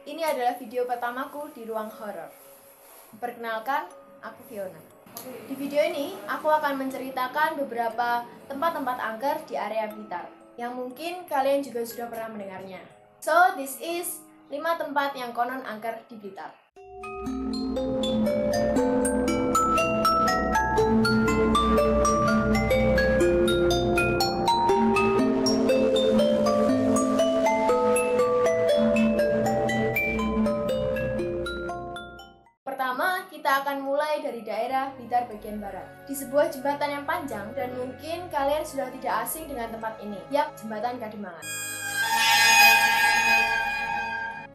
Ini adalah video pertamaku di ruang horor. Perkenalkan, aku Fiona. Di video ini, aku akan menceritakan beberapa tempat-tempat angker di area Blitar yang mungkin kalian juga sudah pernah mendengarnya. So, this is 5 tempat yang konon angker di Blitar. Pertama, kita akan mulai dari daerah Blitar bagian barat. Di sebuah jembatan yang panjang dan mungkin kalian sudah tidak asing dengan tempat ini. Yap, Jembatan Kademangan.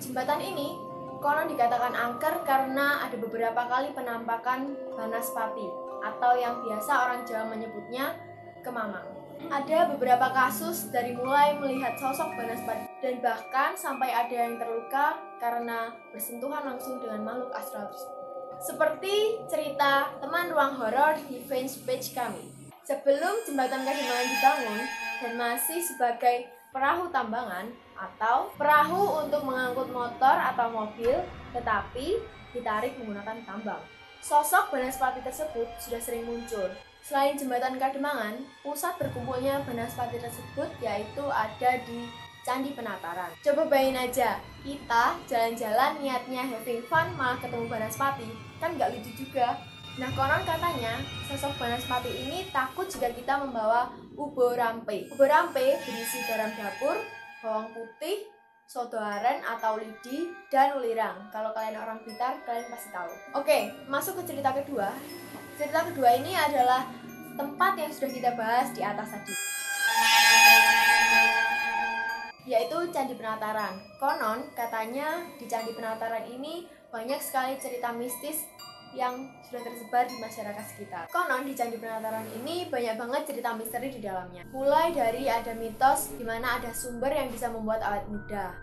Jembatan ini konon dikatakan angker karena ada beberapa kali penampakan Banaspati atau yang biasa orang Jawa menyebutnya kemamang. Ada beberapa kasus dari mulai melihat sosok Banaspati dan bahkan sampai ada yang terluka karena bersentuhan langsung dengan makhluk astral tersebut. Seperti cerita teman ruang horor di fanpage kami. Sebelum jembatan Kademangan dibangun dan masih sebagai perahu tambangan atau perahu untuk mengangkut motor atau mobil, tetapi ditarik menggunakan tambang. Sosok Banaspati tersebut sudah sering muncul. Selain jembatan Kademangan, pusat berkumpulnya Banaspati tersebut yaitu ada di Candi Penataran. Coba bayangin aja, kita jalan-jalan niatnya having fun malah ketemu Banaspati, kan nggak lucu juga. Nah, konon katanya sosok Banaspati ini takut jika kita membawa ubo rampe. Ubo rampe berisi garam dapur, bawang putih, soto aren atau lidi, dan ulirang. Kalau kalian orang Blitar, kalian pasti tahu. Oke, masuk ke cerita kedua. Cerita kedua ini adalah tempat yang sudah kita bahas di atas tadi, yaitu Candi Penataran. Konon katanya di Candi Penataran ini banyak sekali cerita mistis yang sudah tersebar di masyarakat sekitar. Konon di Candi Penataran ini banyak banget cerita misteri di dalamnya. Mulai dari ada mitos di mana ada sumber yang bisa membuat awet muda,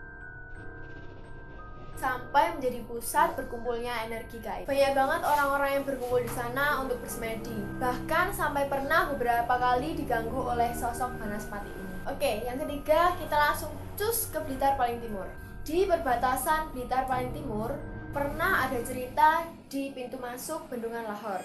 sampai menjadi pusat berkumpulnya energi gaib. Banyak banget orang-orang yang berkumpul di sana untuk bersemedi. Bahkan sampai pernah beberapa kali diganggu oleh sosok Banaspati ini. Oke, yang ketiga kita langsung cus ke Blitar paling timur. Di perbatasan Blitar paling timur, pernah ada cerita di pintu masuk Bendungan Lahor.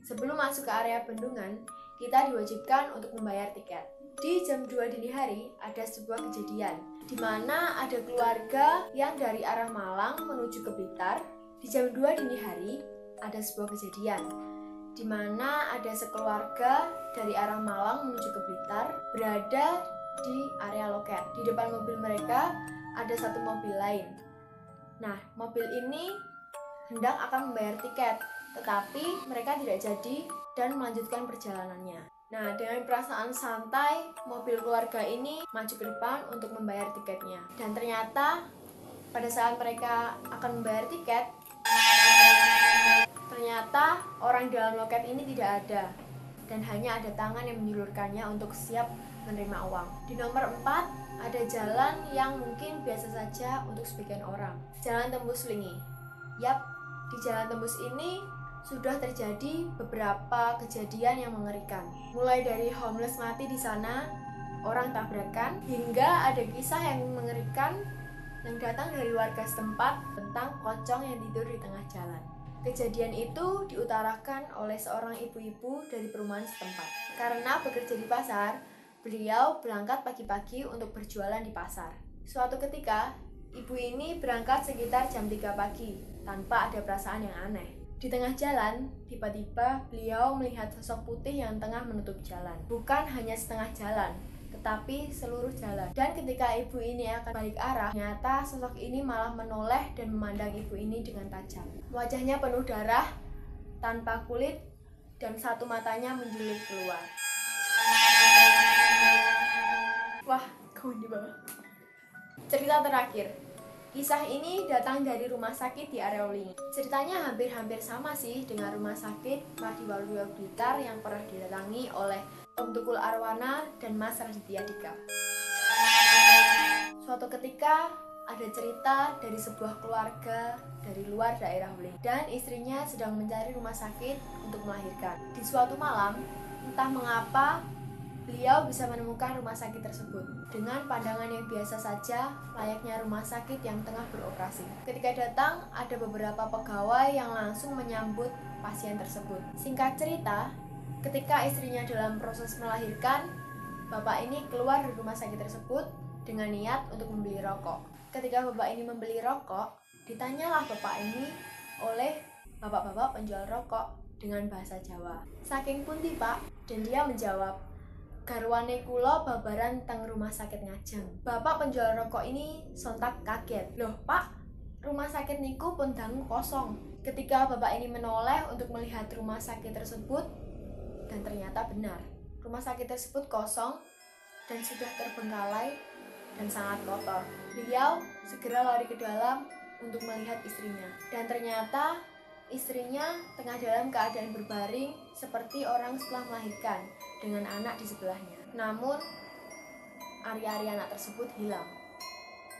Sebelum masuk ke area bendungan, kita diwajibkan untuk membayar tiket. Di jam 2 dini hari ada sebuah kejadian di mana ada keluarga yang dari arah Malang menuju ke Blitar. Di jam 2 dini hari ada sebuah kejadian di mana ada sekeluarga dari arah Malang menuju ke Blitar berada di area loket. Di depan mobil mereka ada satu mobil lain. Nah, mobil ini hendak akan membayar tiket, tetapi mereka tidak jadi dan melanjutkan perjalanannya. Nah, dengan perasaan santai, mobil keluarga ini maju ke depan untuk membayar tiketnya. Dan ternyata pada saat mereka akan membayar tiket, ternyata orang dalam loket ini tidak ada. Dan hanya ada tangan yang menjulurkannya untuk siap menerima uang. Di nomor 4, ada jalan yang mungkin biasa saja untuk sebagian orang. Jalan Tembus Slingi. Yap, di Jalan Tembus ini sudah terjadi beberapa kejadian yang mengerikan. Mulai dari homeless mati di sana, orang tabrakan, hingga ada kisah yang mengerikan yang datang dari warga setempat tentang pocong yang tidur di tengah jalan. Kejadian itu diutarakan oleh seorang ibu-ibu dari perumahan setempat. Karena bekerja di pasar, beliau berangkat pagi-pagi untuk berjualan di pasar. Suatu ketika, ibu ini berangkat sekitar jam 3 pagi tanpa ada perasaan yang aneh. Di tengah jalan, tiba-tiba beliau melihat sosok putih yang tengah menutup jalan. Bukan hanya setengah jalan, tetapi seluruh jalan. Dan ketika ibu ini akan balik arah, ternyata sosok ini malah menoleh dan memandang ibu ini dengan tajam. Wajahnya penuh darah, tanpa kulit, dan satu matanya menjulit keluar. Wah, konyol banget. Cerita terakhir. Kisah ini datang dari rumah sakit di area Wlingi. Ceritanya hampir-hampir sama sih dengan rumah sakit Mardi Waluyo Blitar yang pernah didatangi oleh Om Tukul Arwana dan Mas Raditya Dika. Suatu ketika ada cerita dari sebuah keluarga dari luar daerah Wlingi dan istrinya sedang mencari rumah sakit untuk melahirkan. Di suatu malam, entah mengapa beliau bisa menemukan rumah sakit tersebut dengan pandangan yang biasa saja, layaknya rumah sakit yang tengah beroperasi. Ketika datang, ada beberapa pegawai yang langsung menyambut pasien tersebut. Singkat cerita, ketika istrinya dalam proses melahirkan, bapak ini keluar dari rumah sakit tersebut dengan niat untuk membeli rokok. Ketika bapak ini membeli rokok, ditanyalah bapak ini oleh bapak-bapak penjual rokok dengan bahasa Jawa. Saking pundi Pak? Dan dia menjawab, garwane kula babaran teng rumah sakit Ngajeng. Bapak penjual rokok ini sontak kaget. Loh Pak, rumah sakit niku pun dangu kosong. Ketika bapak ini menoleh untuk melihat rumah sakit tersebut, dan ternyata benar, rumah sakit tersebut kosong dan sudah terbengkalai dan sangat kotor. Beliau segera lari ke dalam untuk melihat istrinya, dan ternyata istrinya tengah dalam keadaan berbaring seperti orang setelah melahirkan dengan anak di sebelahnya. Namun, ari-ari anak tersebut hilang,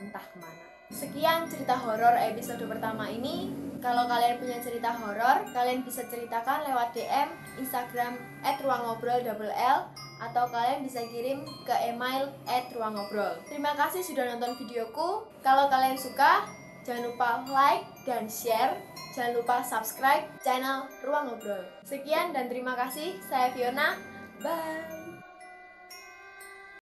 entah kemana. Sekian cerita horor episode pertama ini. Kalau kalian punya cerita horor, kalian bisa ceritakan lewat DM Instagram @ruangobrol_l atau kalian bisa kirim ke email @ruangobrol. Terima kasih sudah nonton videoku. Kalau kalian suka, jangan lupa like dan share. Jangan lupa subscribe channel Ruang Ngobrol. Sekian dan terima kasih. Saya Fiona. Bye.